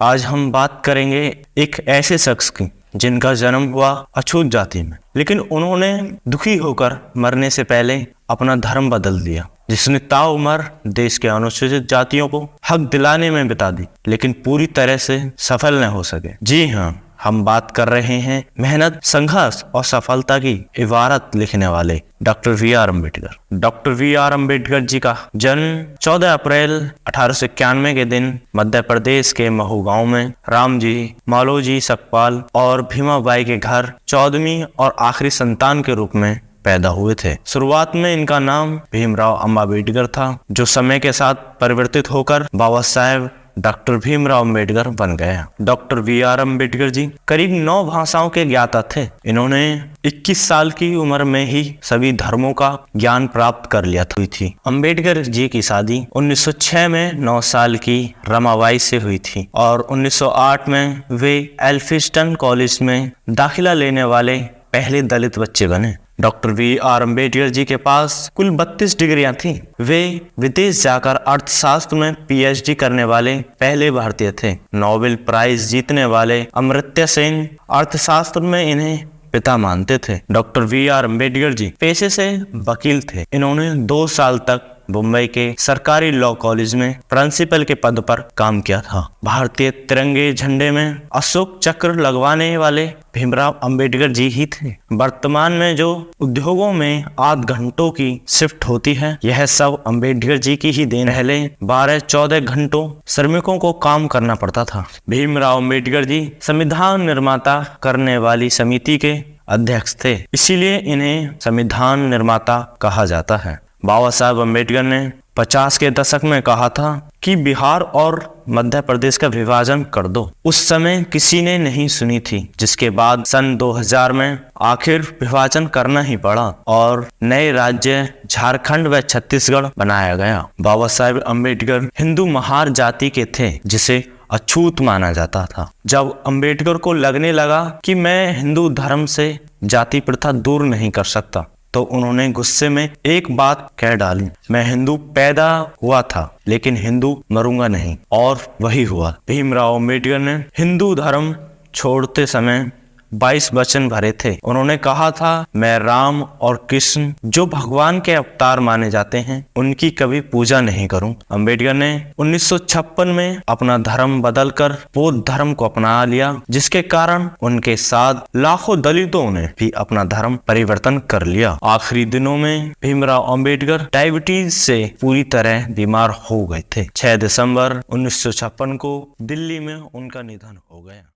आज हम बात करेंगे एक ऐसे शख्स की जिनका जन्म हुआ अछूत जाति में, लेकिन उन्होंने दुखी होकर मरने से पहले अपना धर्म बदल दिया, जिसने ताउम्र देश के अनुसूचित जातियों को हक दिलाने में बिता दी, लेकिन पूरी तरह से सफल न हो सके। जी हाँ, हम बात कर रहे हैं मेहनत, संघर्ष और सफलता की इबारत लिखने वाले doctor V R Ambedkar. Doctor V R Ambedkar ji का जन्म 14 अप्रैल 1891 के दिन मध्य प्रदेश के महू गांव में रामजी, मालोजी सकपाल और भीमाबाई के घर 14वीं और आखिरी संतान के रूप में पैदा हुए थे। शुरुआत में इनका नाम भीमराव अम्बेडकर था, जो समय के साथ परिवर्तित होकर बाबा साहेब डॉक्टर भीमराव अम्बेडकर बन गया। डॉक्टर वी आर अम्बेडकर जी करीब 9 भाषाओं के ज्ञाता थे। इन्होंने 21 साल की उम्र में ही सभी धर्मों का ज्ञान प्राप्त कर लिया थी। अम्बेडकर जी की शादी 1906 में 9 साल की रमाबाई से हुई थी और 1908 में वे एल्फिंस्टन कॉलेज में दाखिला लेने वाले पहले दलित बच्चे बने। डॉक्टर वी आर अम्बेडकर जी के पास कुल 32 डिग्रियां थीं। वे विदेश जाकर अर्थशास्त्र में पीएचडी करने वाले पहले भारतीय थे। नोबेल प्राइज जीतने वाले अमर्त्य सेन अर्थशास्त्र में इन्हें पिता मानते थे। डॉक्टर वी आर अम्बेडकर जी पेशे से वकील थे। इन्होंने 2 साल तक मुंबई के सरकारी लॉ कॉलेज में प्रिंसिपल के पद पर काम किया था। भारतीय तिरंगे झंडे में अशोक चक्र लगवाने वाले भीमराव अम्बेडकर जी ही थे। वर्तमान में जो उद्योगों में 8 घंटों की शिफ्ट होती है, यह सब अम्बेडकर जी की ही देन। पहले 12-14 घंटों श्रमिकों को काम करना पड़ता था। भीमराव अम्बेडकर जी संविधान निर्माता करने वाली समिति के अध्यक्ष थे, इसीलिए इन्हें संविधान निर्माता कहा जाता है। बाबा साहब अम्बेडकर ने 50 के दशक में कहा था कि बिहार और मध्य प्रदेश का विभाजन कर दो। उस समय किसी ने नहीं सुनी थी, जिसके बाद सन 2000 में आखिर विभाजन करना ही पड़ा और नए राज्य झारखंड व छत्तीसगढ़ बनाया गया। बाबा साहब अम्बेडकर हिंदू महार जाति के थे, जिसे अछूत माना जाता था। जब अम्बेडकर को लगने लगा कि मैं हिंदू धर्म से जाति प्रथा दूर नहीं कर सकता, तो उन्होंने गुस्से में एक बात कह डाली, मैं हिंदू पैदा हुआ था लेकिन हिंदू मरूंगा नहीं, और वही हुआ। भीमराव अम्बेडकर ने हिंदू धर्म छोड़ते समय 22 वचन भरे थे। उन्होंने कहा था, मैं राम और कृष्ण जो भगवान के अवतार माने जाते हैं, उनकी कभी पूजा नहीं करूं। अम्बेडकर ने 1956 में अपना धर्म बदलकर बौद्ध धर्म को अपना लिया, जिसके कारण उनके साथ लाखों दलितों ने भी अपना धर्म परिवर्तन कर लिया। आखिरी दिनों में भीमराव अम्बेडकर डायबिटीज से पूरी तरह बीमार हो गए थे। 6 दिसंबर 1956 को दिल्ली में उनका निधन हो गया।